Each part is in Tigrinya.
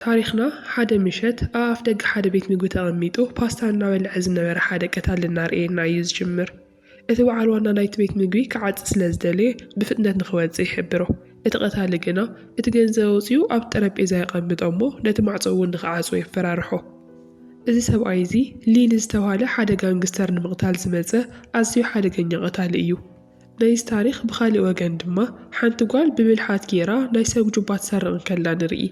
ታሪክና ሓደ ምሸት ኣብ ኣፍ ደገ ሓደ ቤት ምግቢ ተቐሚጡ ፓስታ እናበልዐ ዝነበረ ሓደ ቀታሊ እናርአየና እዩ ዝጅምር። እቲ በዓል ዋና ናይቲ ቤት ምግቢ ክዓጽ ስለ ዝደለየ ብፍጥነት ንኽወጽእ ይሕብሮ። እቲ ቀታሊ ግና እቲ ገንዘብ ኣውፂኡ ኣብ ጠረጴዛ የቐምጦ እሞ ነቲ ማዕጾ እውን ንኽዓጽዎ የፈራርሖ። እዚ ሰብኣይ እዚ ሊን ዝተባህለ ሓደ ጋንግስተር ንምቕታል ዝመጸ ኣዝዩ ሓደገኛ ቀታሊ እዩ። ናይዚ ታሪክ ብኻሊእ ወገን ድማ ሓንቲ ጓል ብብልሓት ጌራ ናይ ሰብ ጁባ ትሰርቕ ከላ ንርኢ።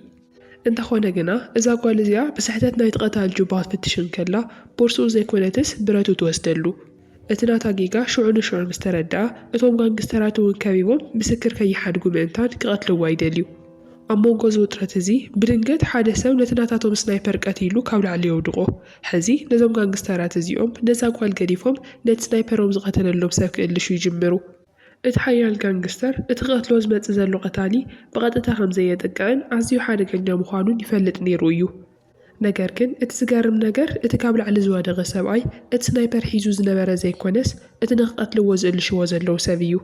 እንተኾነ ግና እዛ ጓል እዚኣ ብስሕተት ናይቲ ቀታሊ ጁባ ክትፍትሽ እንከላ ቦርስኡ ዘይኮነትስ ብረቱ ትወስደሉ። እቲ ናታ ጌጋ ሽዑ ንሽዑ ምስ ተረድኣ እቶም ጋንግስተራት እውን ከቢቦም ምስክር ከይሓድጉ ምእንታን ክቐትልዋ ይደልዩ። ኣብ መንጎ እዚ ውጥረት እዚ ብድንገት ሓደ ሰብ ነቲ ናታቶም ስናይፐር ቀቲሉ ካብ ላዕሊ የውድቆ። ሕዚ ነዞም ጋንግስተራት እዚኦም ነዛ ጓል ገዲፎም ነቲ ስናይፐሮም ዝቐተለሎም ሰብ ክእልሹ ይጅምሩ። እቲ ሓያል ጋንግስተር እቲ ቀትሎ ዝመጽእ ዘሎ ቀታሊ ብቐጥታ ከም ዘየጥቀዕን ኣዝዩ ሓደገኛ ምዃኑን ይፈልጥ ነይሩ እዩ። ነገር ግን እቲ ዝገርም ነገር እቲ ካብ ላዕሊ ዝወደቐ ሰብኣይ እቲ ስናይፐር ሒዙ ዝነበረ ዘይኮነስ እቲ ንኽቐትልዎ ዝእልሽዎ ዘለዉ ሰብ እዩ።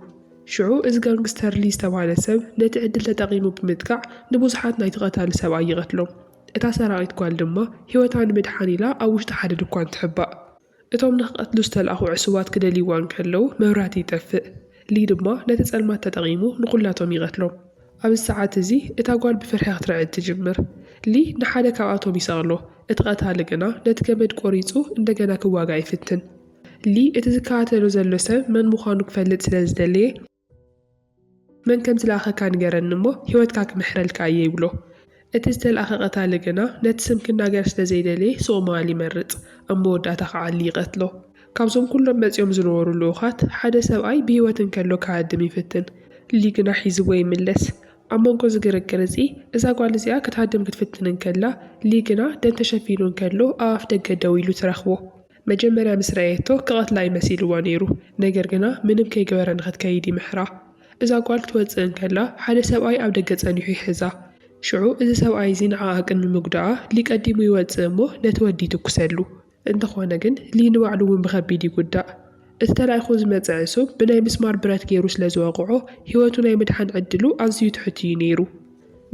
ሽዑ እዚ ጋንግስተር ሊ ዝተባህለ ሰብ ነቲ ዕድል ተጠቒሙ ብምጥቃዕ ንብዙሓት ናይቲ ቀታሊ ሰብኣይ ይቐትሎም። እታ ሰራቂት ጓል ድማ ሂወታ ንምድሓን ኢላ ኣብ ውሽጢ ሓደ ድኳን ትሕባእ። እቶም ንኽቐትሉ ዝተለኣኹ ዕሱባት ክደልይዋ እንከለዉ መብራህቲ ይጠፍእ። ሊ ድማ ነቲ ጸልማት ተጠቒሙ ንኹላቶም ይቐትሎም። ኣብዚ ሰዓት እዚ እታ ጓል ብፍርሒ ክትረዕድ ትጅምር። ሊ ንሓደ ካብኣቶም ይሰቕሎ። እቲ ቀታሊ ግና ነቲ ገመድ ቆሪጹ እንደገና ክዋጋእ ይፍትን። ሊ እቲ ዝከታተሎ ዘሎ ሰብ መን ምዃኑ ክፈልጥ ስለ ዝደለየ መን ከም ዝለኣኸካ ንገረኒ እሞ ሂወትካ ክምሕረልካ እየ ይብሎ። እቲ ዝተለኣኸ ቀታሊ ግና ነቲ ስም ክናገር ስለ ዘይደለየ ስቑማል ይመርጽ። ኣብ መወዳእታ ከዓ ሊ ይቐትሎ። ካብዞም ኩሎም መጺኦም ዝነበሩ ልኡኻት ሓደ ሰብኣይ ብሂወት እንከሎ ክሃድም ይፍትን። ሊ ግና ሒዝዎ ይምለስ። ኣብ መንጎ ዝግርግር እዚ እዛ ጓል እዚኣ ክትሃድም ክትፍትን እንከላ ሊ ግና ደም ተሸፊኑ እንከሎ ኣብ ኣፍ ደገ ደው ኢሉ ትረኽቦ። መጀመርያ ምስ ረአየቶ ክቐትላ ይመሲልዎ ነይሩ። ነገር ግና ምንም ከይገበረ ንኽትከይድ ይምሕራ። እዛ ጓል ክትወፅእ እንከላ ሓደ ሰብኣይ ኣብ ደገ ጸኒሑ ይሕዛ። ሽዑ እዚ ሰብኣይ እዚ ንዓኣ ቅድሚ ምግዳኣ ሊ ቀዲሙ ይወፅእ እሞ ነቲ ወዲ ይትኩሰሉ። እንተኾነ ግን ሊ ንባዕሉ እውን ብኸቢድ ይጉዳእ። እቲ ተላኢኹ ዝመጽእ ዕሱብ ብናይ ምስማር ብረት ገይሩ ስለ ዝወቕዖ ሂወቱ ናይ ምድሓን ዕድሉ ኣዝዩ ትሑት እዩ ነይሩ።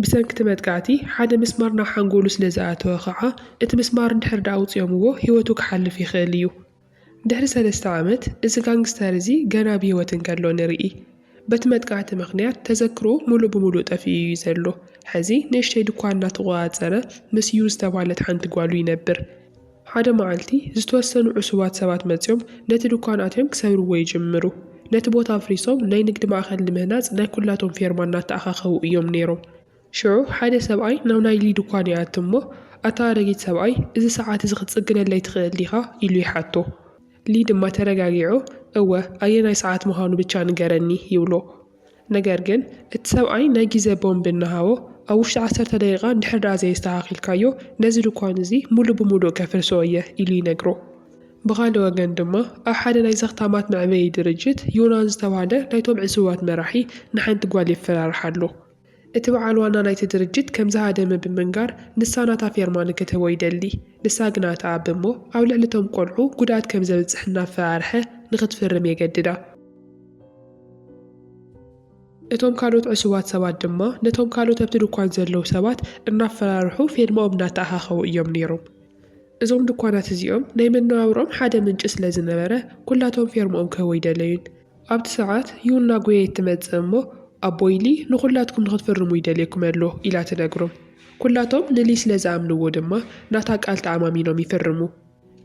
ብሰንኪ እቲ መጥቃዕቲ ሓደ ምስማር ናብ ሓንጎሉ ስለ ዝኣተወ ከዓ እቲ ምስማር እንድሕር ዳ ኣውፂኦምዎ ሂወቱ ክሓልፍ ይኽእል እዩ። ድሕሪ 3 ዓመት እዚ ጋንግስተር እዚ ገና ብሂወት እንከሎ ንርኢ። በቲ መጥቃዕቲ ምኽንያት ተዘክሮ ሙሉእ ብምሉእ ጠፊኡ እዩ ዘሎ። ሕዚ ንእሽተይ ድኳን እናተቆፃፀረ ምስ ዩ ዝተባህለት ሓንቲ ጓሉ ይነብር። ሓደ መዓልቲ ዝተወሰኑ ዕሱባት ሰባት መጺኦም ነቲ ድኳን ኣትዮም ክሰብርዎ ይጅምሩ። ነቲ ቦታ ኣፍሪሶም ናይ ንግዲ ማእኸል ልምህናፅ ናይ ኩላቶም ፌርማ እናተኣኻኸቡ እዮም ነይሮም። ሽዑ ሓደ ሰብኣይ ናብ ናይ ሊ ድኳን ይኣቱ እሞ ኣታ ኣረጊት ሰብኣይ እዚ ሰዓት እዚ ክትጽግነለይ ትኽእል ዲኻ ኢሉ ይሓቶ። ሊ ድማ ተረጋጊዑ እወ ኣየናይ ሰዓት ምዃኑ ብቻ ንገረኒ ይብሎ። ነገር ግን እቲ ሰብኣይ ናይ ግዜ ቦምብ እናሃቦ ኣብ ውሽጢ 10 ደቂቓ እንድሕር ዳ ዘየስተኻኺልካዮ ነዚ ድኳን እዚ ሙሉእ ብምሉእ ከፍርሶ እየ ኢሉ ይነግሮ። ብኻልእ ወገን ድማ ኣብ ሓደ ናይ ዘኽታማት መዕበዪ ድርጅት ዮናን ዝተባህለ ናይቶም ዕሱባት መራሒ ንሓንቲ ጓል ይፈራርሓሉ። እቲ በዓል ዋና ናይቲ ድርጅት ከም ዝሃደመ ብምንጋር ንሳ ናታ ፌርማ ንክትህቦ ይደሊ። ንሳ ግና ተኣቢ እሞ ኣብ ልዕሊ እቶም ቆልዑ ጉድኣት ከም ዘብጽሕ እናፈራርሐ ንኽትፍርም የገድዳ። እቶም ካልኦት ዕሱባት ሰባት ድማ ነቶም ካልኦት ኣብቲ ድኳን ዘለዉ ሰባት እናፈራርሑ ፌርማኦም እናተኣኻኸቡ እዮም ነይሮም። እዞም ድኳናት እዚኦም ናይ መነባብሮኦም ሓደ ምንጭ ስለ ዝነበረ ኩላቶም ፌርማኦም ክህቦ ይደለዩን። ኣብቲ ሰዓት ዩና ጐየት ትመጽእ እሞ ኣቦይ ሊ ንኹላትኩም ንኽትፍርሙ ይደልየኩም ኣሎ ኢላ ትነግሮም። ኩላቶም ንሊ ስለ ዝኣምንዎ ድማ ናታ ቃል ተኣማሚኖም ይፍርሙ።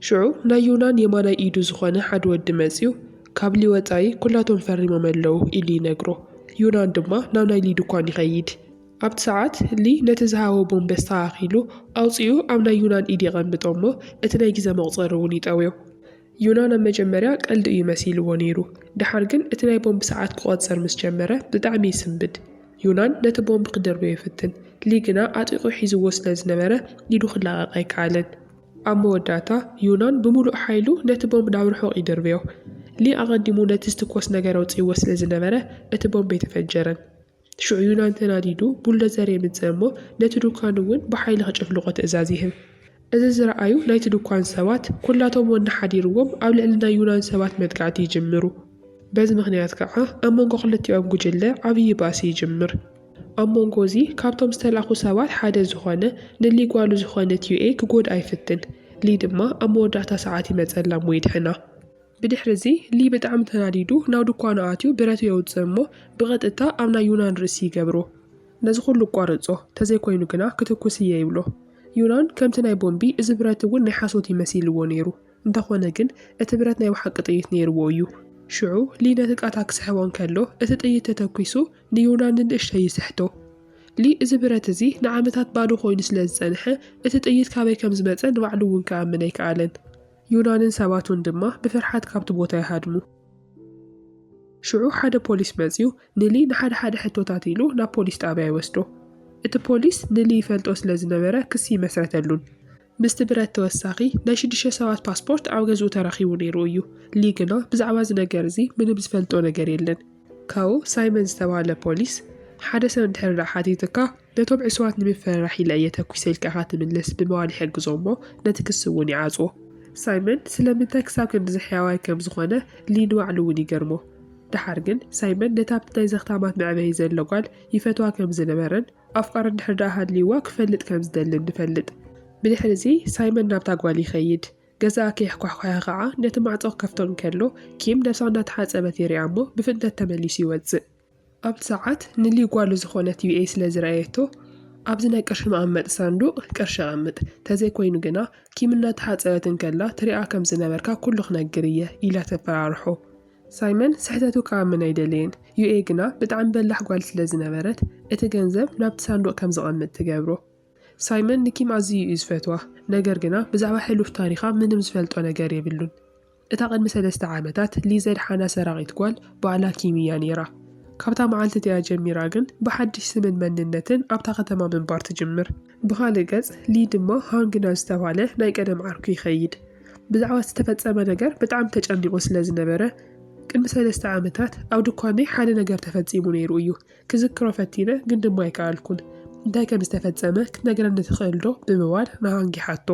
ሽዑ ናይ ዩናን የማናይ ኢዱ ዝኾነ ሓደ ወዲ መጺኡ ካብ ሊ ወጻኢ ኩላቶም ፈሪሞም ኣለዉ ኢሉ ይነግሮ። ዩናን ድማ ናብ ናይ ሊ ድኳን ይኸይድ። ኣብቲ ሰዓት ሊ ነቲ ዝሃቦ ቦምብ ኣስተኻኺሉ ኣውፂኡ ኣብ ናይ ዩናን ኢድ የቐምጦ እሞ እቲ ናይ ግዜ መቑፀሪ እውን ይጠውዮ። ዩናን ኣብ መጀመርያ ቀልዲ እዩ መሲልዎ ነይሩ። ድሓር ግን እቲ ናይ ቦምብ ሰዓት ክቖፀር ምስ ጀመረ ብጣዕሚ ይስንብድ። ዩናን ነቲ ቦምብ ክደርቦ ይፍትን። ሊ ግና ኣጢቑ ሒዝዎ ስለ ዝነበረ ኢዱ ክላቐቕ ኣይከኣለን። ኣብ መወዳእታ ዩናን ብምሉእ ሓይሉ ነቲ ቦምብ ናብ ርሑቕ ይደርብዮ። ሊ ኣቐዲሙ ነቲ ዝትኮስ ነገር ኣውፂእዎ ስለ ዝነበረ እቲ ቦምብ ኣይተፈጀረን። ሽዑ ዩናን ተናዲዱ ቡልዶዘር የምጽእ እሞ ነቲ ድኳን እውን ብሓይሊ ክጭፍልቆ ትእዛዝ ይህብ። እዚ ዝረኣዩ ናይቲ ድኳን ሰባት ኩላቶም ወኒ ሓዲርዎም ኣብ ልዕሊ ናይ ዩናን ሰባት መጥቃዕቲ ይጅምሩ። በዚ ምኽንያት ከዓ ኣብ መንጎ ክልቲኦም ጉጅለ ዓብዪ ባእሲ ይጅምር። ኣብ መንጎ እዚ ካብቶም ዝተላኹ ሰባት ሓደ ዝኾነ ንሊ ጓሉ ዝኾነት ዩኤ ክጎድ ኣይፍትን ሊ ድማ ኣብ መወዳእታ ሰዓት ይመፀላ እሞ ይድሕና ብድሕሪ እዚ ሊ ብጣዕሚ ተናዲዱ ናብ ድኳኑ ኣትዩ ብረት የውፅእ እሞ ብቐጥታ ኣብ ናይ ዩናን ርእሲ ይገብሮ ነዚ ኩሉ ቋርፆ ተዘይኮይኑ ግና ክትኩስ እየ ይብሎ ዩናን ከምቲ ናይ ቦምቢ እዚ ብረት እውን ናይ ሓሶት ይመሲልዎ ነይሩ እንተኾነ ግን እቲ ብረት ናይ ወሓቂ ጥይት ነይርዎ እዩ ሽዑ ሊ ነቲ ቃታ ክስሕቦ እንከሎ እቲ ጥይት ተተኪሱ ንዩናን ንእሽተይ ይስሕቶ ሊ እዚ ብረት እዚ ንዓመታት ባዶ ኮይኑ ስለ ዝፀንሐ እቲ ጥይት ካበይ ከም ዝመፀ ንባዕሉ እውን ከኣምን ኣይከኣለን ዩናንን ሰባቱን ድማ ብፍርሓት ካብቲ ቦታ ይሃድሙ ሽዑ ሓደ ፖሊስ መፅዩ ንሊ ንሓደ ሕቶታት ኢሉ ናብ ፖሊስ ጣብያ ይወስዶ እቲ ፖሊስ ንሊ ይፈልጦ ስለ ዝነበረ ክሲ ይመስረተሉን ምስቲ ብረት ተወሳኺ ናይ 6 ሰባት ፓስፖርት ኣብ ገዝኡ ተረኺቡ ነይሩ እዩ ሊ ግና ብዛዕባ እዚ ነገር እዚ ምንም ዝፈልጦ ነገር የለን ካብኡ ሳይመን ዝተባሃለ ፖሊስ ሓደ ሰብ እንድሕር ሓቲትካ ነቶም ዕስዋት ንምፍርራሕ ኢለ እየ ተኲሰ ኢልካ ኢኻ ትምለስ ብምባል ይሕግዞ እሞ ነቲ ክሲ እውን ይዓፅዎ ሳይመን ስለምንታይ ክሳብ ክንዲ ሕያዋይ ከም ዝኾነ ሊ ንባዕሉ እውን ይገርሞ ድሓር ግን ሳይመን ነታብቲ ናይ ዘኽታማት መዕበይ ዘሎ ጓል ይፈትዋ ከም ዝነበረን ኣፍቃር እንድሕር ሃድልይዋ ክፈልጥ ከም ዝደልን ንፈልጥ ብድሕሪ እዚ ሳይመን ናብታ ጓል ይኸይድ ገዛ ከይሕኳሕኳያ ከዓ ነቲ ማዕፆ ከፍቶም ከሎ ኪም ነፍሳ እናተሓፀበት የሪኣ እሞ ብፍጥነት ተመሊሱ ይወፅእ ኣብቲ ሰዓት ንሊ ጓሉ ዝኾነት ዩኤ ስለ ዝረኣየቶ ኣብዚ ናይ ቅርሺ መቐመጢ ሳንዱቕ ቅርሺ ቀምጥ ተዘይኮይኑ ግና ኪም እናተሓፀበት እንከላ ትሪኣ ከም ዝነበርካ ኩሉ ክነግር እየ ኢላ ተፈራርሖ ሳይመን ስሕተቱ ከኣምን ኣይደለየን ዩኤ ግና ብጣዕሚ በላሕ ጓል ስለ ዝነበረት እቲ ገንዘብ ናብቲ ሳንዱቕ ከም ዝቐምጥ ትገብሮ ሳይመን ንኪም ኣዝዩ እዩ ዝፈትዋ ነገር ግና ብዛዕባ ሕሉፍ ታሪኻ ምንም ዝፈልጦ ነገር የብሉን እታ ቅድሚ 3 ዓመታት ሊ ዘድሓና ሰራቒት ጓል ባዕላ ኪም እያ ነይራ ካብታ መዓልቲ እቲኣ ጀሚራ ግን ብሓድሽ ስምን መንነትን ኣብታ ከተማ ምንባር ትጅምር ብኻልእ ገጽ ሊ ድማ ሃንግና ዝተባሃለ ናይ ቀደም ዓርኩ ይኸይድ ብዛዕባ ዝተፈፀመ ነገር ብጣዕሚ ተጨኒቑ ስለ ዝነበረ ቅድሚ 3 ዓመታት ኣብ ድኳነይ ሓደ ነገር ተፈፂሙ ነይሩ እዩ ክዝክሮ ፈቲነ ግን ድማ ኣይከኣልኩን እንታይ ከም ዝተፈፀመ ክትነግረኒ ትኽእል ዶ ብምባል ንሃንግ ይሓቶ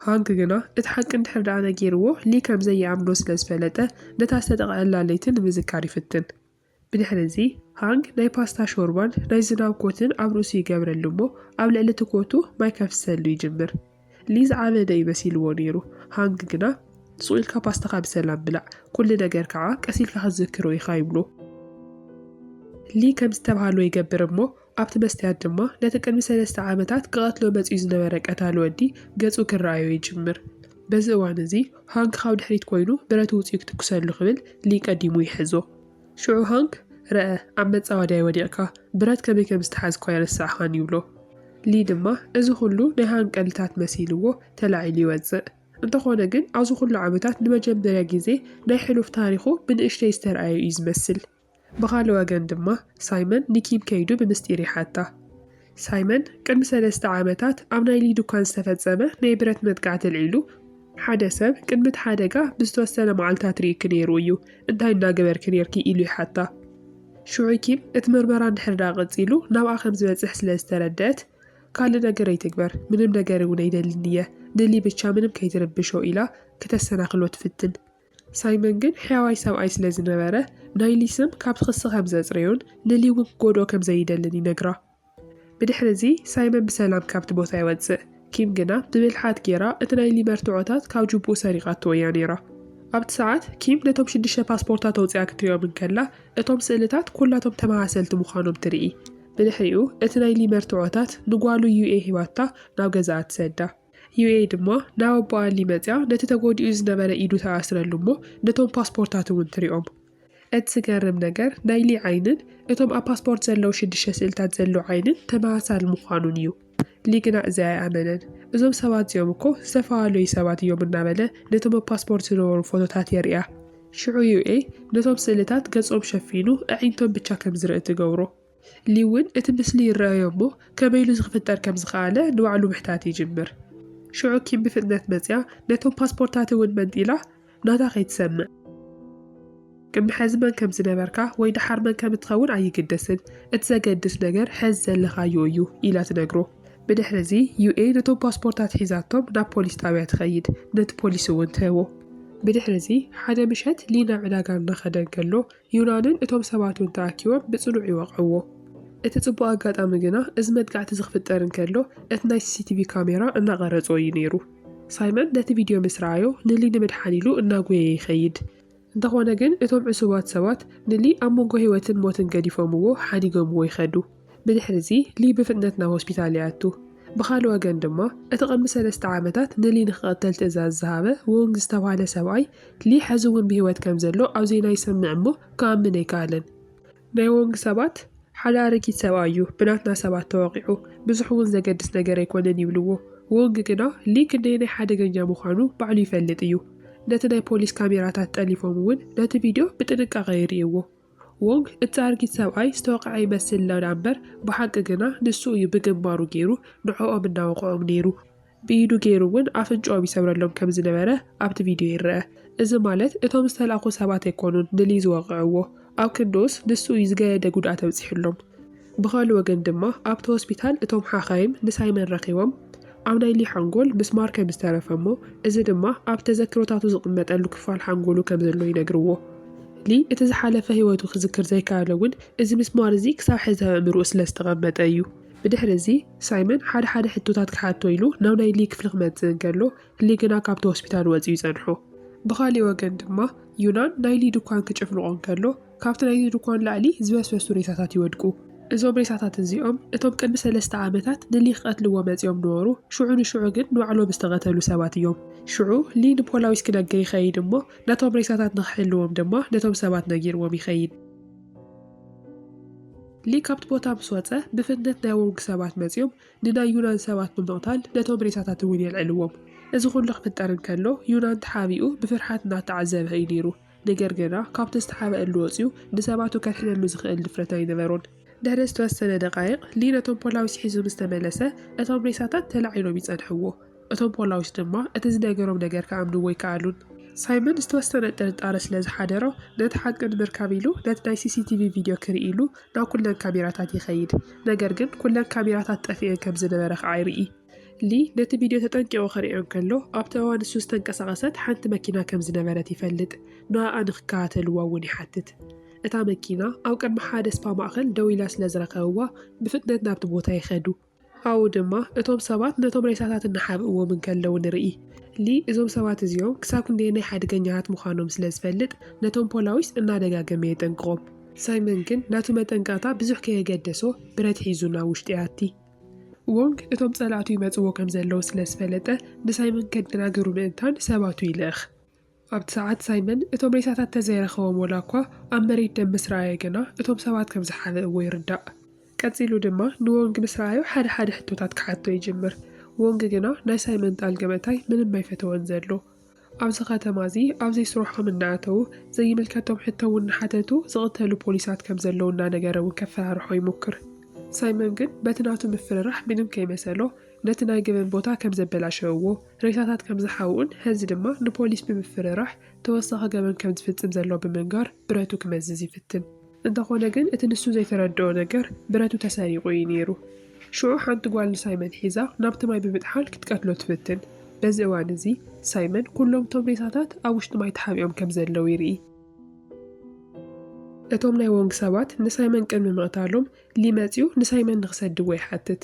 ሃንግ ግና እቲ ሓቂ እንድሕር ደኣ ነጊርዎ ሊ ከም ዘይኣምኖ ስለ ዝፈለጠ ነታ ዝተጠቕዐላ ለይቲ ንምዝካር ይፍትን ብድሕሪ እዚ ሃንግ ናይ ፓስታ ሾርባን ናይ ዝናብ ኮትን ኣብ ርእሱ ይገብረሉ እሞ ኣብ ልዕሊ እቲ ኮቱ ማይ ከፍሰሉ ይጅምር ሊ ዝዓበደ ይመሲልዎ ነይሩ ሃንግ ግና ስቁኢልካ ፓስታኻ ብሰላም ብላዕ ኩሉ ነገር ከዓ ቀሲልካ ክትዝክሮ ኢኻ ይብሎ ሊ ከም ዝተባሃሎ ይገብር እሞ ኣብቲ መስትያት ድማ ነቲ ቅድሚ 3 ዓመታት ክቐትሎ መፅኡ ዝነበረ ቀታሊ ወዲ ገፁ ክረኣዮ ይጅምር በዚ እዋን እዚ ሃንግ ካብ ድሕሪት ኮይኑ ብረት ውፅኡ ክትኩሰሉ ክብል ሊ ቀዲሙ ይሕዞ ሽዑ ሃንግ ረአ ኣብ መፃወዳይ ወዲቕካ ብረት ከመይ ከም ዝተሓዝኳ የረሳዕኻን ይብሎ ሊ ድማ እዚ ኩሉ ናይ ሃንግ ቀልታት መሲልዎ ተላዒሉ ይወፅእ እንተኾነ ግን ኣብዚ ኩሉ ዓመታት ንመጀመርያ ግዜ ናይ ሕሉፍ ታሪኹ ብንእሽተይ ዝተረኣዩ እዩ ዝመስል ብኻልእ ወገን ድማ ሳይመን ንኪም ከይዱ ብምስጢር ይሓታ ሳይመን ቅድሚ 3 ዓመታት ኣብ ናይ ሊ ድኳን ዝተፈፀመ ናይ ብረት መጥቃዕቲ ልዒሉ ሓደ ሰብ ቅድሚ እቲ ሓደጋ ብዝተወሰነ መዓልታት ርኢክ ነይሩ እዩ እንታይ እናገበርክ ነርኪ ኢሉ ይሓታ ሽዑ ኪም እቲ ምርመራ እንድሕር ዳ ቀፂሉ ናብኣ ከም ዝበፅሕ ስለ ዝተረድአት ካልእ ነገር ኣይትግበር ምንም ነገር እውን ኣይደልን እየ ንሊ ብቻ ምንም ከይትርብሾ ኢላ ከተሰናክሎ ትፍትን ሳይመን ግን ሕያዋይ ሰብኣይ ስለ ዝነበረ ናይ ሊ ስም ካብቲ ክሲ ከም ዘፅረዩን ንሊ እውን ክጎድኦ ከም ዘይደልን ይነግራ ብድሕሪ እዚ ሳይመን ብሰላም ካብቲ ቦታ ይወፅእ ኪም ግና ብብልሓት ጌራ እቲ ናይ ሊ መርትዖታት ካብ ጅቡኡ ሰሪቓቶ እያ ነይራ ኣብቲ ሰዓት ኪም ነቶም 6 ፓስፖርታት ኣውፅያ ክትሪኦም እንከላ እቶም ስእልታት ኩላቶም ተመሳሰልቲ ምዃኖም ትርኢ ብድሕሪኡ እቲ ናይ ሊ መርትዖታት ንጓሉ ዩኤ ሂባታ ናብ ገዛኣ ትሰዳ ዩኤ ድማ ናብ ኣቦኣ ሊ መፅያ ነቲ ተጎዲኡ ዝነበረ ኢዱ ተኣስረሉ እሞ ነቶም ፓስፖርታት እውን ትሪኦም እቲ ዝገርም ነገር ናይ ሊ ዓይንን እቶም ኣብ ፓስፖርት ዘለው 6 ስእልታት ዘለው ዓይንን ተመሳሳሊ ምዃኑን እዩ ሊ ግና እዚ ኣይኣመነን እዞም ሰባት እዚኦም እኮ ዝተፈላለዩ ሰባት እዮም እናበለ ነቶም ኣብ ፓስፖርት ዝነበሩ ፎቶታት የሪኣ ሽዑ ዩኤ ነቶም ስእልታት ገጾም ሸፊኑ ኣዒንቶም ብቻ ከም ዝርኢ ትገብሮ ሊ እውን እቲ ምስሊ ይረአዮ እሞ ከመይሉ ዝኽፍጠር ከም ዝኸኣለ ንባዕሉ ምሕታት ይጅምር ሽዑ ኪም ብፍጥነት መፅያ ነቶም ፓስፖርታት እውን መንጢላ ናታ ከይትሰምዕ ቅድሚ ሕዚ መን ከም ዝነበርካ ወይ ድሓር መን ከም እትኸውን ኣይግደስን እቲ ዘገድስ ነገር ሕዚ ዘለኻዮ እዩ ኢላ ትነግሮ ብድሕሪ እዚ ዩኤ ነቶም ፓስፖርታት ሒዛቶም ናብ ፖሊስ ጣብያ ትኸይድ ነቲ ፖሊስ እውን ትህቦ ብድሕሪ እዚ ሓደ ምሸት ሊ ናብ ዕዳጋ እናኸደ እንከሎ ዩናንን እቶም ሰባት እውን ተኣኪቦም ብፅኑዕ ይወቕዕዎ እቲ ጽቡቕ ኣጋጣሚ ግና እዚ መጥቃዕቲ ዝኽፍጠር እንከሎ እቲ ናይ CCTV ካሜራ እናቐረጾ እዩ ነይሩ። ሳይመን ነቲ ቪድዮ ምስ ረኣዮ ንሊ ንምድሓን ኢሉ እናጎየ ይኸይድ። እንተኾነ ግን እቶም ዕሱባት ሰባት ንሊ ኣብ መንጎ ህይወትን ሞትን ገዲፎምዎ ሓዲጎምዎ ይኸዱ። ብድሕሪ እዚ ሊ ብፍጥነት ናብ ሆስፒታል ይኣቱ። ብኻልእ ወገን ድማ እቲ ቐድሚ 3 ዓመታት ንሊ ንኽቐተል ትእዛዝ ዝሃበ ወንግ ዝተባህለ ሰብኣይ ሊ ሕዚ እውን ብህይወት ከም ዘሎ ኣብ ዜና ይሰምዕ እሞ ክኣምን ኣይከኣለን። ናይ ወንግ ሰባት ሓደ ኣረጊት ሰብኣይ እዩ ብናትና ሰባት ተወቂዑ ብዙሕ እውን ዘገድስ ነገር ኣይኮነን ይብልዎ። ወንግ ግና ሊ ክንደይ ናይ ሓደገኛ ምዃኑ ባዕሉ ይፈልጥ እዩ። ነቲ ናይ ፖሊስ ካሜራታት ጠሊፎም እውን ነቲ ቪድዮ ብጥንቃቐ ይርእይዎ። ወንግ እቲ ኣረጊት ሰብኣይ ዝተወቅዐ ይመስል ለና እምበር ብሓቂ ግና ንሱ እዩ ብግንባሩ ገይሩ ንዕኦም እናወቕዖም ነይሩ። ብኢዱ ገይሩ እውን ኣፍንጮኦም ይሰብረሎም ከም ዝነበረ ኣብቲ ቪድዮ ይርአ። እዚ ማለት እቶም ዝተላኹ ሰባት ኣይኮኑን ንሊ ዝወቕዕዎ፣ ኣብ ክንዶስ ንሱ እዩ ዝገየደ ጉድኣት ኣብፂሕሎም። ብኻልእ ወገን ድማ ኣብቲ ሆስፒታል እቶም ሓኻይም ንሳይመን ረኺቦም ኣብ ናይ ሊ ሓንጎል ምስማር ከም ዝተረፈሞ፣ እዚ ድማ ኣብ ተዘክሮታቱ ዝቕመጠሉ ክፋል ሓንጎሉ ከም ዘሎ ይነግርዎ። ሊ እቲ ዝሓለፈ ህይወቱ ክዝክር ዘይከኣለ እውን እዚ ምስማር እዚ ክሳብ ሕዚ ኣእምሮኡ ስለ ዝተቐመጠ እዩ። ብድሕሪ እዚ ሳይመን ሓደ ሕቶታት ክሓቶ ኢሉ ናብ ናይ ሊ ክፍሊ ክመጽእ እንከሎ ሊ ግና ካብቲ ሆስፒታል ወፂኡ ይጸንሖ። ብኻልእ ወገን ድማ ዩናን ናይ ሊ ድኳን ክጭፍልቆ እንከሎ ካብቲ ናይቲ ድኳን ላዕሊ ዝበስበሱ ሬሳታት ይወድቁ። እዞም ሬሳታት እዚኦም እቶም ቅድሚ 3 ዓመታት ንሊ ክቐትልዎ መጺኦም ነበሩ። ሽዑ ንሽዑ ግን ንባዕሎም ዝተቐተሉ ሰባት እዮም። ሽዑ ሊ ንፖላዊስ ክነግር ይኸይድ እሞ ነቶም ሬሳታት ንክሕልዎም ድማ ነቶም ሰባት ነጊርዎም ይኸይድ። ሊ ካብቲ ቦታ ምስ ወፀ ብፍጥነት ናይ ወንግ ሰባት መጺኦም ንናይ ዩናን ሰባት ብምቕታል ነቶም ሬሳታት እውን የልዕልዎም። እዚ ኩሉ ክፍጠር እንከሎ ዩናን ተሓቢኡ ብፍርሓት እናተዓዘበ እዩ ነይሩ። ነገር ግና ካብቲ ዝተሓበአሉ ወፂኡ ንሰባቱ ከድሕነሉ ዝኽእል ድፍረት ኣይነበሮን። ድሕሪ ዝተወሰነ ደቃይቕ ሊ ነቶም ፖላዊስ ሒዙ ምስ ተመለሰ እቶም ሬሳታት ተላዒሎም ይጸንሕዎ። እቶም ፖላዊስ ድማ እቲ ዝነገሮም ነገር ከኣምንዎ ይከኣሉን። ሳይመን ዝተወሰነ ጥርጣረ ስለ ዝሓደሮ ነቲ ሓቂ ንምርካብ ኢሉ ነቲ ናይ CCTV ቪድዮ ክርኢ ኢሉ ናብ ኩለን ካሜራታት ይኸይድ። ነገር ግን ኩለን ካሜራታት ጠፊአን ከም ዝነበረ ከዓ ይርኢ። ሊ ነቲ ቪድዮ ተጠንቂቑ ክሪኦ እንከሎ ኣብቲ እዋን ንሱ ዝተንቀሳቐሰት ሓንቲ መኪና ከም ዝነበረት ይፈልጥ። ንኣኣ ንክከታተልዋ እውን ይሓትት። እታ መኪና ኣብ ቅድሚ ሓደ ስፓ ማእኸል ደው ኢላ ስለ ዝረኸብዋ ብፍጥነት ናብቲ ቦታ ይኸዱ። ኣብኡ ድማ እቶም ሰባት ነቶም ሬሳታት እናሓብእዎም እንከለዉ ንርኢ። ሊ እዞም ሰባት እዚኦም ክሳብ ክንደይ ናይ ሓደገኛታት ምዃኖም ስለ ዝፈልጥ ነቶም ፖላዊስ እናደጋገመ የጠንቅቖም። ሳይመን ግን ናቱ መጠንቀቕታ ብዙሕ ከየገደሶ ብረት ሒዙ ናብ ውሽጢ ኣቲ። ወንግ እቶም ጸላእቱ ይመጽዎ ከም ዘለዉ ስለ ዝፈለጠ ንሳይመን ከደናግሩ ምእንታን ሰባቱ ይልእኽ። ኣብቲ ሰዓት ሳይመን እቶም ሬሳታት ተዘይረኸቦም ወላ እኳ ኣብ መሬት ደም ምስ ረኣየ ግና እቶም ሰባት ከም ዝሓበእዎ ይርዳእ። ቀጺሉ ድማ ንወንግ ምስ ረኣዮ ሓደ ሕቶታት ክሓቶ ይጅምር። ወንግ ግና ናይ ሳይመን ጣል ገመታይ ምንም ኣይፈተወን ዘሎ። ኣብዚ ከተማ እዚ ኣብ ዘይስርሖም እናኣተዉ ዘይምልከቶም ሕቶ እውን እናሓተቱ ዝቕተሉ ፖሊሳት ከም ዘለዉ እናነገረ እውን ከፈራርሖ ይሞክር። ሳይመን ግን በቲ ናቱ ምፍርራሕ ምንም ከይመሰሎ ነቲ ናይ ገበን ቦታ ከም ዘበላሸውዎ፣ ሬሳታት ከም ዝሓውኡን ሕዚ ድማ ንፖሊስ ብምፍርራሕ ተወሳኺ ገበን ከም ዝፍጽም ዘሎ ብምንጋር ብረቱ ክመዝዝ ይፍትን። እንተኾነ ግን እቲ ንሱ ዘይተረድኦ ነገር ብረቱ ተሰሪቑ እዩ ነይሩ። ሽዑ ሓንቲ ጓል ንሳይመን ሒዛ ናብቲ ማይ ብምጥሓል ክትቀትሎ ትፍትን። በዚ እዋን እዚ ሳይመን ኩሎም ቶም ሬሳታት ኣብ ውሽጢ ማይ ተሓቢኦም ከም ዘለዉ ይርኢ። እቶም ናይ ወንግ ሰባት ንሳይመን ቅድሚ ምቕታሎም ሊ መጺኡ ንሳይመን ንኽሰድዎ ይሓትት።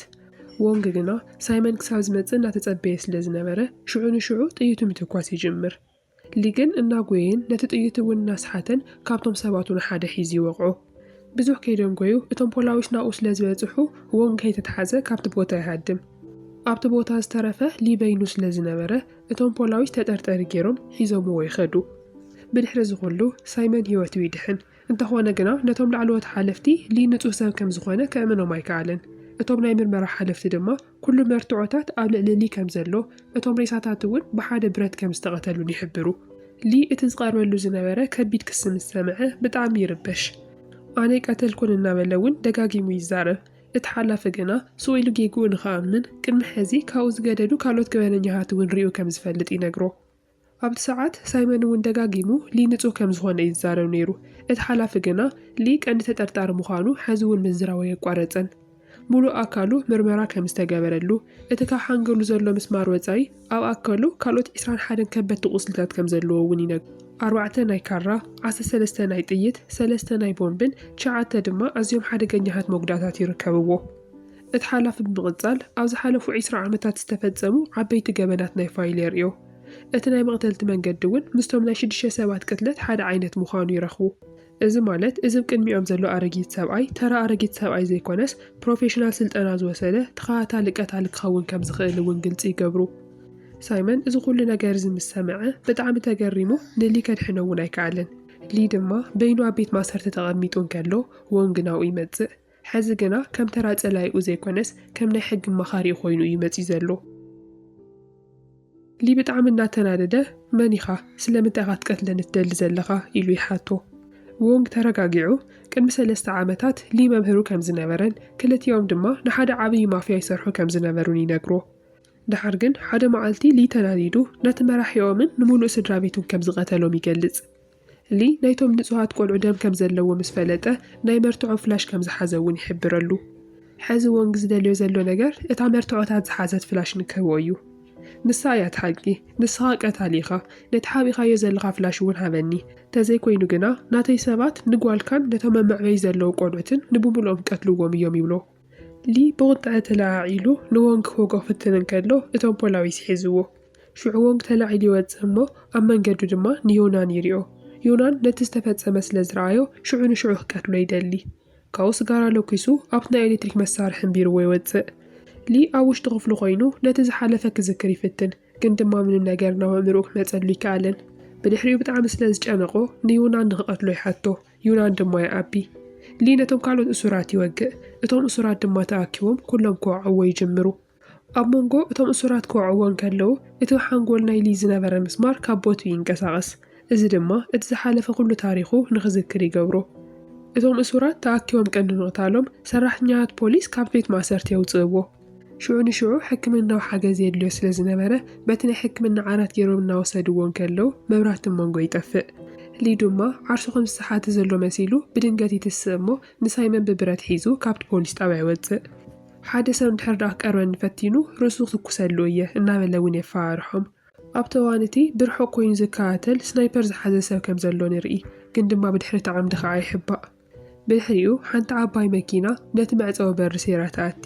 ወንግ ግና ሳይመን ክሳብ ዝመጽእ እናተጸበየ ስለ ዝነበረ ሽዑ ንሽዑ ጥይቱ ምትኳስ ይጅምር። ሊ ግን እናጎየን ነቲ ጥይቱ እውን እናስሓተን ካብቶም ሰባቱ ንሓደ ሒዙ ይወቕዖ። ብዙሕ ከይዶም ጎዩ እቶም ፖላዊስ ናብኡ ስለ ዝበጽሑ ወንግ ከይተተሓዘ ካብቲ ቦታ ይሃድም። ኣብቲ ቦታ ዝተረፈ ሊ በይኑ ስለ ዝነበረ እቶም ፖላዊስ ተጠርጠሪ ገይሮም ሒዞምዎ ይኸዱ። ብድሕሪ ዝኹሉ ሳይመን ህይወቱ ይድሕን። እንተኾነ ግና ነቶም ላዕለዎት ሓለፍቲ ሊ ንጹህ ሰብ ከም ዝኾነ ከእምኖም ኣይከኣለን። እቶም ናይ ምርመራ ሓለፍቲ ድማ ኩሉ መርትዖታት ኣብ ልዕሊ ሊ ከም ዘሎ፣ እቶም ሬሳታት እውን ብሓደ ብረት ከም ዝተቐተሉን ይሕብሩ። ሊ እቲ ዝቐርበሉ ዝነበረ ከቢድ ክሲ ምስ ሰምዐ ብጣዕሚ ይርበሽ። ኣነ ቀተልኩን እናበለ እውን ደጋጊሙ ይዛረብ። እቲ ሓላፊ ግና ስኡ ኢሉ ጌጉኡ ንኽኣምን ቅድሚ ሕዚ ካብኡ ዝገደዱ ካልኦት ገበነኛታት እውን ሪኡ ከም ዝፈልጥ ይነግሮ። ኣብቲ ሰዓት ሳይመን እውን ደጋጊሙ ሊ ንጹህ ከም ዝኾነ ይዛረብ ነይሩ። እቲ ሓላፊ ግና ሊ ቀንዲ ተጠርጣሪ ምዃኑ ሕዚ እውን ምዝራቡ የቋረፀን። ሙሉእ ኣካሉ ምርመራ ከም ዝተገበረሉ፣ እቲ ካብ ሓንገሉ ዘሎ ምስማር ወጻኢ ኣብ ኣካሉ ካልኦት 21 ከበድቲ ቁስልታት ከም ዘለዎ እውን ይነግሮ። 4 ናይ ካራ 13 ናይ ጥይት 3 ናይ ቦምብን 9 ድማ ኣዝዮም ሓደገኛታት መጉዳታት ይርከብዎ እቲ ሓላፊ ብምቕጻል ኣብ ዝሓለፉ 20 ዓመታት ዝተፈጸሙ ዓበይቲ ገበናት ናይ ፋይል የርእዮ እቲ ናይ መቕተልቲ መንገዲ እውን ምስቶም ናይ 6 ሰባት ቅትለት ሓደ ዓይነት ምዃኑ ይረኽቡ እዚ ማለት እዚ ቅድሚኦም ዘሎ ኣረጊት ሰብኣይ ተራ ኣረጊት ሰብኣይ ዘይኮነስ ፕሮፌሽናል ስልጠና ዝወሰደ ተኸታታሊ ቀታሊ ክኸውን ከም ዝኽእል እውን ግልጺ ይገብሩ ሳይመን እዚ ኩሉ ነገር ዝምሰምዐ ብጣዕሚ ተገሪሙ ንሊ ከድሕኖ እውን ኣይከኣለን ሊ ድማ በይኑ ኣብ ቤት ማሰርቲ ተቐሚጡ እንከሎ ወንግናው ይመጽእ ሕዚ ግና ከም ተራ ጸላይኡ ዘይኮነስ ከም ናይ ሕጊ መኻሪ ኮይኑ እዩ መጺእ ዘሎ ሊ ብጣዕሚ እናተናደደ መን ኢኻ ስለምንታይ ኢኻ ትቀትለኒ ትደሊ ዘለኻ ኢሉ ይሓቶ ወንግ ተረጋጊዑ ቅድሚ 3 ዓመታት ሊ መምህሩ ከም ዝነበረን ክልቲኦም ድማ ንሓደ ዓብዪ ማፍያ ይሰርሑ ከም ዝነበሩን ይነግሮ ድሓር ግን ሓደ መዓልቲ ሊ ተናዲዱ ነቲ መራሒኦምን ንምሉእ ስድራ ቤቱን ከም ዝቐተሎም ይገልጽ ሊ ናይቶም ንጹሃት ቆልዑ ደም ከም ዘለዎ ምስ ፈለጠ ናይ መርትዖ ፍላሽ ከም ዝሓዘ እውን ይሕብረሉ ሕዚ ወንግ ዝደልዮ ዘሎ ነገር እታ መርትዖታት ዝሓዘት ፍላሽ ንክህቦ እዩ ንሳ እያ ትሓቂ ንስኻ ቀታሊ ኢኻ ነቲ ሓቢኻዮ ዘለኻ ፍላሽ እውን ሃበኒ ተዘይኮይኑ ግና ናተይ ሰባት ንጓልካን ነቶም መምዕበይ ዘለዉ ቆልዑትን ንብሙልኦም ቀትልዎም እዮም ይብሎ ሊ ብቁጥዐ ተላዒሉ ንወንግ ክወግኦ ክፍትን እንከሎ እቶም ፖላዊስ ሒዝዎ ሽዑ ወንግ ተላዒሉ ይወፅእ እሞ ኣብ መንገዱ ድማ ንዮናን ይሪኦ ዮናን ነቲ ዝተፈጸመ ስለ ዝረኣዮ ሽዑ ንሽዑ ክቀትሎ ይደሊ ካብኡ ስጋራ ለኪሱ ኣብቲ ናይ ኤሌክትሪክ መሳርሒ እምቢርዎ ይወፅእ ሊ ኣብ ውሽጢ ክፍሉ ኮይኑ ነቲ ዝሓለፈ ክዝክር ይፍትን ግን ድማ ምንም ነገር ናብ ኣእምሮኡ ክመፀሉ ይከኣለን ብድሕሪኡ ብጣዕሚ ስለ ዝጨነቆ ንዮናን ንክቐትሎ ይሓቶ ዮናን ድማ ይኣቢ ሊ ነቶም ካልኦት እሱራት ይወግእ እቶም እሱራት ድማ ተኣኪቦም ኩሎም ክወዕዎ ይጅምሩ ኣብ መንጎ እቶም እሱራት ክወዕዎ እንከለዉ እቲ ሓንጎል ናይ ሊ ዝነበረ ምስማር ካብ ቦቱ ይንቀሳቐስ እዚ ድማ እቲ ዝሓለፈ ኩሉ ታሪኹ ንኽዝክር ይገብሮ እቶም እሱራት ተኣኪቦም ቀንዲ ንቕታሎም ሰራሕተኛታት ፖሊስ ካብ ቤት ማእሰርቲ የውፅእዎ ሽዑ ንሽዑ ሕክምናዊ ሓገዝ የድልዮ ስለ ዝነበረ በቲ ናይ ሕክምና ዓራት ገይሮም እናወሰድዎ እንከለዉ መብራህቲ መንጎ ይጠፍእ ሊ ድማ ዓርሱ ከም ዝሰሓተ ዘሎ መሲሉ ብድንገት ይትስእ እሞ ንሳይመን ብብረት ሒዙ ካብቲ ፖሊስ ጣብያ ይወፅእ ሓደ ሰብ እንድሕር ደኣ ቀርበን ፈቲኑ ርእሱ ክትኩሰሉ እየ እናበለ እውን የፈራርሖም ኣብቲ እዋን እቲ ብርሑቕ ኮይኑ ዝከታተል ስናይፐር ዝሓዘ ሰብ ከም ዘሎ ንርኢ ግን ድማ ብድሕሪ ዓምዲ ከዓ ይሕባእ ብድሕሪኡ ሓንቲ ዓባይ መኪና ነቲ መዕፀዊ በሪ ሴራ ተኣቲ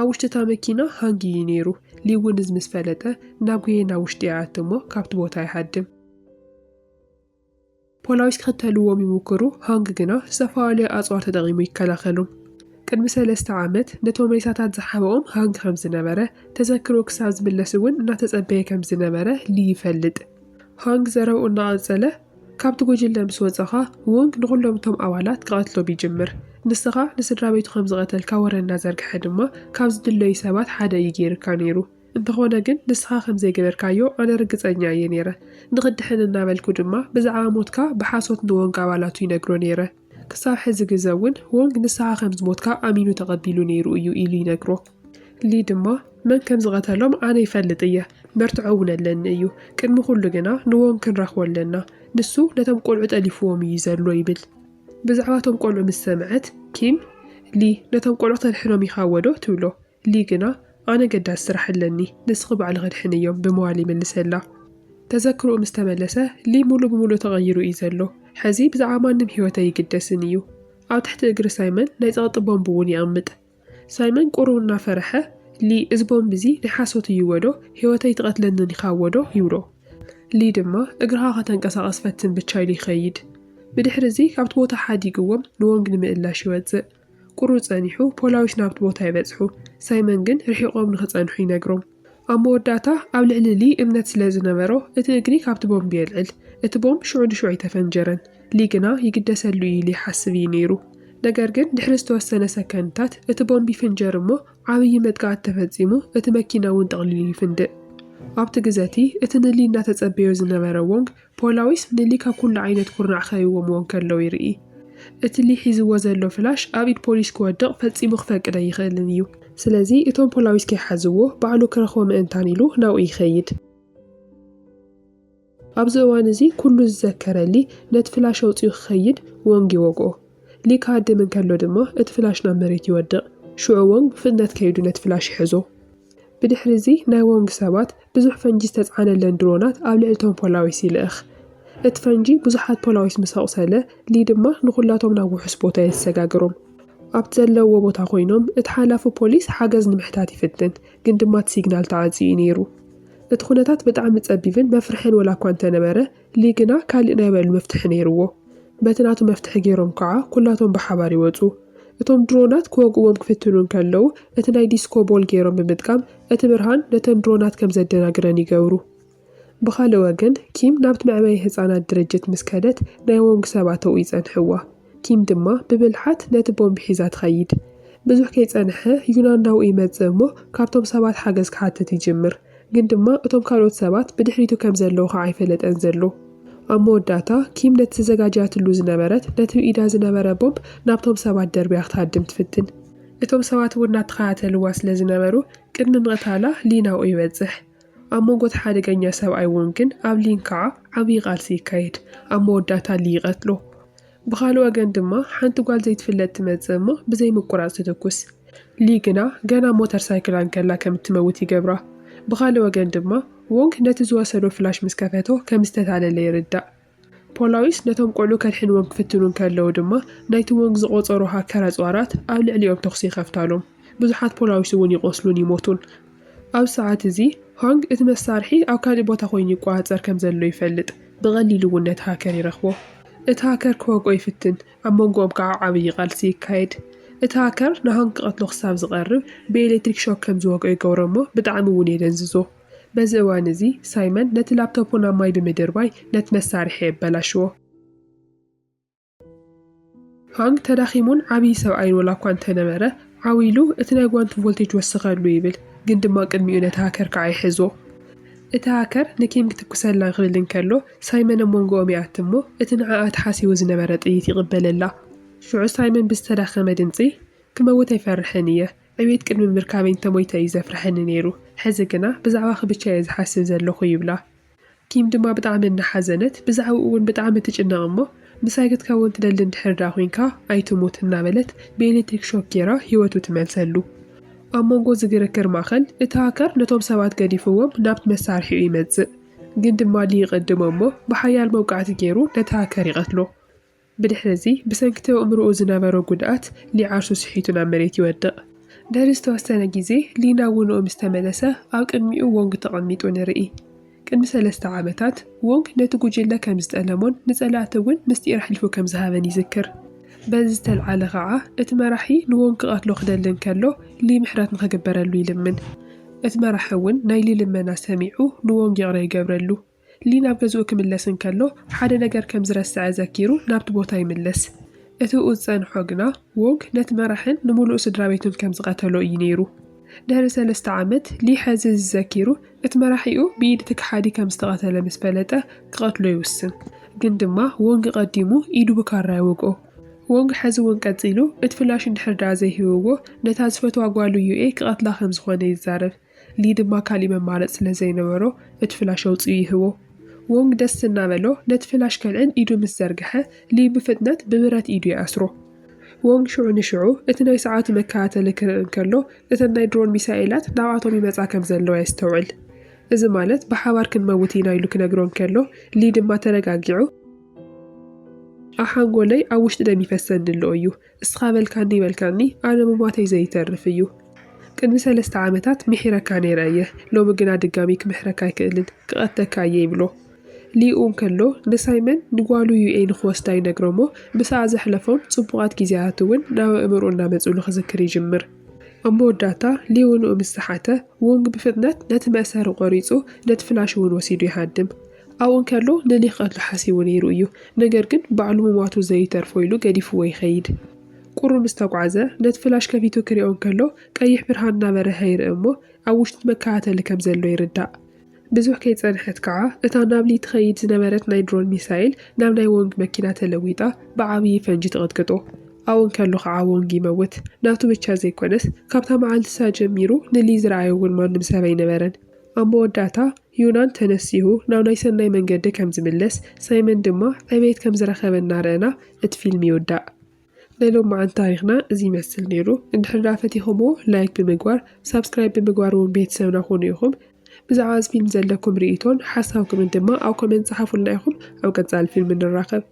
ኣብ ውሽጢ እታ መኪና ሃንጊ እዩ ነይሩ ሊ እውን እዚ ምስ ፈለጠ ናብ ጉየና ውሽጢ ይኣቱ እሞ ካብቲ ቦታ ይሃድም ፖላዊስ ክኽተልዎም ይሙክሩ ሃንግ ግና ዝተፈላለዩ ኣፅዋር ተጠቒሙ ይከላኸሉ ቅድሚ 3 ዓመት ነቶም ሬሳታት ዝሓበኦም ሃንግ ከም ዝነበረ ተዘክሮ ክሳብ ዝምለስ እውን እናተጸበየ ከም ዝነበረ ሊ ይፈልጥ ሃንግ ዘረብኡ እናቐጸለ ካብቲ ጉጅለ ምስ ወፀኻ ወንግ ንኹሎም እቶም ኣባላት ክቐትሎም ይጅምር ንስኻ ንስድራ ቤቱ ከም ዝቐተልካ ወረና ዘርግሐ ድማ ካብ ዝድለዩ ሰባት ሓደ እዩ ጌርካ ነይሩ እንተኾነ ግን ንስኻ ከም ዘይገበርካዮ ኣነ ርግፀኛ እየ ነይረ ንኽድሕን እናበልኩ ድማ ብዛዕባ ሞትካ ብሓሶት ንወንግ ኣባላቱ ይነግሮ ነይረ ክሳብ ሕዚ ግዜ እውን ወንግ ንስኻ ከም ዝሞትካ ኣሚኑ ተቐቢሉ ነይሩ እዩ ኢሉ ይነግሮ ሊ ድማ መን ከም ዝቐተሎም ኣነ ይፈልጥ እየ መርትዖ እውን ኣለኒ እዩ ቅድሚ ኩሉ ግና ንወንግ ክንረኽቦ ኣለና ንሱ ነቶም ቆልዑ ጠሊፍዎም እዩ ዘሎ ይብል ብዛዕባ እቶም ቆልዑ ምስ ሰምዐት ኪም ሊ ነቶም ቆልዑ ተድሕኖም ኢኻ ወዶ ትብሎ ሊ ግና ኣነ ገዳስ ስራሕ ኣለኒ ንስኺ ባዕሊ ክድሕን እዮም ብምባል ይመልሰላ ተዘክርኡ ምስ ተመለሰ ሊ ሙሉእ ብሙሉእ ተቐይሩ እዩ ዘሎ ሕዚ ብዛዕባ ማንም ሂወተይ ይግደስን እዩ ኣብ ትሕቲ እግሪ ሳይመን ናይ ፀቕጢ ቦምቢ እውን ይቕምጥ ሳይመን ቁሩብ እናፈርሐ ሊ እዚ ቦምቢ እዚ ናይ ሓሶት እዩ ወዶ ሂወተይ ትቐትለንን ኢኻ ወዶ ይብሎ ሊ ድማ እግርኻ ከተንቀሳቐስ ፈትን ብቻ ኢሉ ይኸይድ ብድሕሪ እዚ ካብቲ ቦታ ሓዲግዎም ንወንግ ንምእላሽ ይወፅእ ቁሩብ ጸኒሑ ፖላዊስ ናብቲ ቦታ ይበጽሑ ሳይመን ግን ርሒቖም ንኽጸንሑ ይነግሮም ኣብ መወዳእታ ኣብ ልዕሊ ሊ እምነት ስለ ዝነበሮ እቲ እግሪ ካብቲ ቦምቢ የልዕል እቲ ቦምብ ሽዑ ንሽዑ ይተፈንጀረን ሊ ግና ይግደሰሉ እዩ ኢሉ ይሓስብ እዩ ነይሩ ነገር ግን ድሕሪ ዝተወሰነ ሰከንድታት እቲ ቦምቢ ይፍንጀር እሞ ዓብዪ መጥቃዕቲ ተፈጺሙ እቲ መኪና እውን ጠቕሊሉ ይፍንድእ ኣብቲ ግዘቲ እቲ ንሊ እናተጸበዮ ዝነበረ ወንግ ፖላዊስ ንሊ ካብ ኩሉ ዓይነት ኩርናዕ ኸይዎም ከለው ይርኢ እቲ ሊ ሒዝዎ ዘሎ ፍላሽ ኣብ ኢድ ፖሊስ ክወድቕ ፈጺሙ ክፈቅደ ይኽእልን እዩ ስለዚ እቶም ፖላዊስ ከይሓዝዎ ባዕሉ ክረኽቦ ምእንታን ኢሉ ናብኡ ይኸይድ ኣብዚ እዋን እዚ ኩሉ ዝዘከረሊ ነቲ ፍላሽ ኣውፂኡ ክኸይድ ወንግ ይወግኦ ሊ ካድም እንከሎ ድማ እቲ ፍላሽ ናብ መሬት ይወድቕ ሽዑ ወንግ ብፍጥነት ከይዱ ነቲ ፍላሽ ይሕዞ ብድሕሪ እዚ ናይ ወንግ ሰባት ብዙሕ ፈንጂ ዝተጻዕነለን ድሮናት ኣብ ልዕሊ እቶም ፖላዊስ ይልእኽ እቲ ፈንጂ ብዙሓት ፖላዊስ ምስ ኣቑሰለ ሊ ድማ ንኹላቶም ናብ ውሑስ ቦታ የሰጋግሮም። ኣብቲ ዘለዎ ቦታ ኮይኖም እቲ ሓላፊ ፖሊስ ሓገዝ ንምሕታት ይፍትን፣ ግን ድማ እቲ ሲግናል ተዓፅዩ ነይሩ። እቲ ኩነታት ብጣዕሚ ፀቢብን መፍርሕን ወላ እኳ እንተነበረ ሊ ግና ካልእ ናይ በሉ መፍትሒ ነይርዎ። በቲ ናቱ መፍትሒ ገይሮም ከዓ ኩላቶም ብሓባር ይወፁ። እቶም ድሮናት ክወግዎም ክፍትኑን ከለዉ እቲ ናይ ዲስኮ ቦል ገይሮም ብምጥቃም እቲ ብርሃን ነተን ድሮናት ከም ዘደናግረን ይገብሩ። ብኻልእ ወገን ኪም ናብቲ መዕበይ ህፃናት ድርጅት ምስ ከደት ናይ ወንግ ሰባት ተው ይፀንሕዋ። ኪም ድማ ብብልሓት ነቲ ቦምቢ ሒዛ ትኸይድ። ብዙሕ ከይፀንሐ ዩናን ናብኡ ይመፅእ እሞ ካብቶም ሰባት ሓገዝ ክሓትት ይጅምር። ግን ድማ እቶም ካልኦት ሰባት ብድሕሪቱ ከም ዘለዉ ከዓ ኣይፈለጠን ዘሎ። ኣብ መወዳእታ ኪም ነቲ ተዘጋጅያትሉ ዝነበረት ነቲ ብኢዳ ዝነበረ ቦምብ ናብቶም ሰባት ደርብያ ክትሃድም ትፍትን። እቶም ሰባት እውን እናተኸታተልዋ ስለ ዝነበሩ ቅድሚ ምቕታላ ሊ ናብኡ ይበፅሕ። ኣብ መንጎ እቲ ሓደገኛ ሰብኣይ እውን ግን ኣብ ሊን ከዓ ዓብዪ ቃልሲ ይካየድ። ኣብ መወዳእታ ሊ ይቐትሎ። ብኻልእ ወገን ድማ ሓንቲ ጓል ዘይትፍለጥ ትመፅእ እሞ ብዘይ ምቁራፅ ትትኩስ። ሊ ግና ገና ሞተር ሳይክል አንከላ ከም እትመውት ይገብራ። ብኻልእ ወገን ድማ ወንግ ነቲ ዝወሰዶ ፍላሽ ምስ ከፈቶ ከም ዝተታለለ ይርዳእ። ፖላዊስ ነቶም ቆልዑ ከድሕንዎም ክፍትኑን ከለዉ ድማ ናይቲ ወንግ ዝቆፀሩ ሃከር ኣፅዋራት ኣብ ልዕሊኦም ተኽሲ ይኸፍታሎም። ብዙሓት ፖላዊስ እውን ይቆስሉን ይሞቱን። ኣብ ሰዓት እዚ ሃንግ እቲ መሳርሒ ኣብ ካልእ ቦታ ኮይኑ ይቆፃፀር ከም ዘሎ ይፈልጥ። ብቐሊሉ እውን ነቲ ሃከር ይረኽቦ። እቲ ሃከር ክወግኦ ይፍትን። ኣብ መንጎኦም ከዓ ዓብዪ ቃልሲ ይካየድ። እቲ ሃከር ንሃንግ ክቐትሎ ክሳብ ዝቐርብ ብኤሌክትሪክ ሾክ ከም ዝወግኦ ይገብሮ እሞ ብጣዕሚ እውን የደንዝዞ። በዚ እዋን እዚ ሳይመን ነቲ ላፕቶፑ ናብ ማይ ብምድርባይ ነቲ መሳርሒ የበላሽዎ። ሃንግ ተዳኺሙን ዓብዪ ሰብኣይን ወላ እኳ እንተነበረ ዓዊሉ እቲ ናይ ጓንቱ ቮልቴጅ ወስኸሉ ይብል። ግን ድማ ቅድሚኡ ነቲ ሃከር ከዓ ይሕዞ። እቲ ሃከር ንኪም ክትኩሰላ ክብል እንከሎ ሳይመን ኣብ መንጎኦም ይኣቱ እሞ እቲ ንዓኣ ተሓሲቡ ዝነበረ ጥይት ይቕበለላ። ሽዑ ሳይመን ብዝተዳኸመ ድምፂ ክመውት ኣይፈርሕን እየ፣ ዕቤት ቅድሚ ምርካበይ እንተሞይተ እዩ ዘፍርሐኒ ነይሩ፣ ሕዚ ግና ብዛዕባ ብቻ እየ ዝሓስብ ዘለኹ ይብላ። ኪም ድማ ብጣዕሚ እናሓዘነት ብዛዕባኡ እውን ብጣዕሚ ትጭነቕ እሞ ምሳይ ክትከውን ትደሊ እንድሕር ዳ ኮንካ ኣይትሙት እናበለት ብኤሌክትሪክ ሾክ ጌራ ሂወቱ ትመልሰሉ። ኣብ መንጎ ዝግርክር ማእኸል እቲ ሃከር ነቶም ሰባት ገዲፍዎም ናብቲ መሳርሒኡ ይመፅእ። ግን ድማ ሊ ይቕድሞ እሞ ብሓያል መውቃዕቲ ገይሩ ነቲ ሃከር ይቐትሎ። ብድሕሪ እዚ ብሰንኪ ኣእምሮኡ ዝነበሮ ጉድኣት ሊ ዓርሱ ስሒቱ ናብ መሬት ይወድቕ። ድሕሪ ዝተወሰነ ግዜ ሊ ናብ ውንኡ ምስ ተመለሰ ኣብ ቅድሚኡ ወንግ ተቐሚጡ ንርኢ። ቅድሚ 3 ዓመታት ወንግ ነቲ ጉጅለ ከም ዝጠለሞን ንጸላእቲ እውን ምስጢር ኣሕሊፉ ከም ዝሃበን ይዝክር። በዚ ዝተልዓለ ከዓ እቲ መራሒ ንወንግ ክቐትሎ ክደሊ እንከሎ ሊ ምሕረት ንኽግበረሉ ይልምን። እቲ መራሒ እውን ናይ ሊ ልመና ሰሚዑ ንወንግ ይቕረ ይገብረሉ። ሊ ናብ ገዝኡ ክምለስ እንከሎ ሓደ ነገር ከም ዝረስዐ ዘኪሩ ናብቲ ቦታ ይምለስ። እቲ ዝፀንሖ ግና ወንግ ነቲ መራሕን ንምሉእ ስድራ ቤቱን ከም ዝቐተሎ እዩ ነይሩ። ድሕሪ 3 ዓመት ሊ ሕዚ ዝዘኪሩ እቲ መራሒኡ ብኢድ እቲ ክሓዲ ከም ዝተቐተለ ምስ ፈለጠ ክቐትሎ ይውስን። ግን ድማ ወንግ ቀዲሙ ኢዱ ብካራ ይወግኦ። ወንግ ሕዚ እውን ቀፂሉ እቲ ፍላሽ እንድሕር ዳ ዘይህብዎ ነታ ዝፈትዋ ጓሉ ዩኤ ክቐትላ ከም ዝኾነ ይዛረብ። ሊ ድማ ካሊእ መማረፅ ስለ ዘይነበሮ እቲ ፍላሽ ኣውፅኡ ይህቦ። ወንግ ደስ እናበሎ ነቲ ፍላሽ ከልዕል ኢዱ ምስ ዘርግሐ ሊ ብፍጥነት ብብረት ኢዱ ይኣስሮ። ወንግ ሽዑ ንሽዑ እቲ ናይ ሰዓቱ መከታተሊ ክርኢ እንከሎ እተን ናይ ድሮን ሚሳኤላት ናብኣቶም ይመፃ ከም ዘለዋ የስተውዕል። እዚ ማለት ብሓባር ክንመውት ኢና ኢሉ ክነግሮ እንከሎ ሊ ድማ ተረጋጊዑ ኣብ ሓንጎለይ ኣብ ውሽጢ ደም ይፈሰኒ ኣሎ እዩ፣ እስኻ በልካኒ በልካኒ ኣነ ምሟተይ ዘይተርፍ እዩ። ቅድሚ 3 ዓመታት ምሒረካ ነይረ እየ፣ ሎሚ ግና ድጋሚ ክምሕረካ ኣይክእልን፣ ክቐተካ እየ ይብሎ። ሊኡ እንከሎ ንሳይመን ንጓሉ ዩኤ ንክወስዳ ይነግሮ እሞ ብሰዓ ዘሕለፎም ፅቡቓት ጊዜያት እውን ናብ ኣእምሮኡ እናመፅሉ ክዝክር ይጅምር። ኣብ መወዳእታ ሊ ውንኡ ምስ ሰሓተ ወንግ ብፍጥነት ነቲ መእሰሪ ቆሪፁ ነቲ ፍላሽ እውን ወሲዱ ይሃድም። ኣብኡ እንከሎ ንሊ ክቐትሎ ሓሲቡ ነይሩ እዩ፣ ነገር ግን ባዕሉ ምሟቱ ዘይተርፎ ኢሉ ገዲፍዎ ይኸይድ። ቁሩ ምስ ተጓዓዘ ነቲ ፍላሽ ከፊቱ ክሪኦ እንከሎ ቀይሕ ብርሃን እናበረሀ ይርኢ እሞ ኣብ ውሽጢ መከታተሊ ከም ዘሎ ይርዳእ። ብዙሕ ከይፀንሐት ከዓ እታ ናብ ሊ ትኸይድ ዝነበረት ናይ ድሮን ሚሳኤል ናብ ናይ ወንግ መኪና ተለዊጣ ብዓብዪ ፈንጂ ትቕጥቅጦ። ኣብኡ እንከሎ ከዓ ወንግ ይመውት። ናቱ ብቻ ዘይኮነስ ካብታ መዓልትሳ ጀሚሩ ንሊ ዝረኣዮ እውን ማንም ሰብ ኣይነበረን። ኣብ መወዳእታ ዩናን ተነሲሁ ናብ ናይ ሰናይ መንገዲ ከም ዝምለስ፣ ሳይመን ድማ ዕቤት ከም ዝረኸበ እናርአና እቲ ፊልም ይውዳእ። ናይ ሎም መዓልቲ ታሪክና እዚ ይመስል ነይሩ። እንድሕር ዳ ፈቲኹምዎ ላይክ ብምግባር ሳብስክራይብ ብምግባር እውን ቤተሰብና ኮኑ ኢኹም። ብዛዕባ እዚ ፊልም ዘለኩም ርኢቶን ሓሳብኩምን ድማ ኣብ ኮሜንት ፀሓፉልና ኢኹም ኣብ ቀፃሊ ፊልም ንራኸብ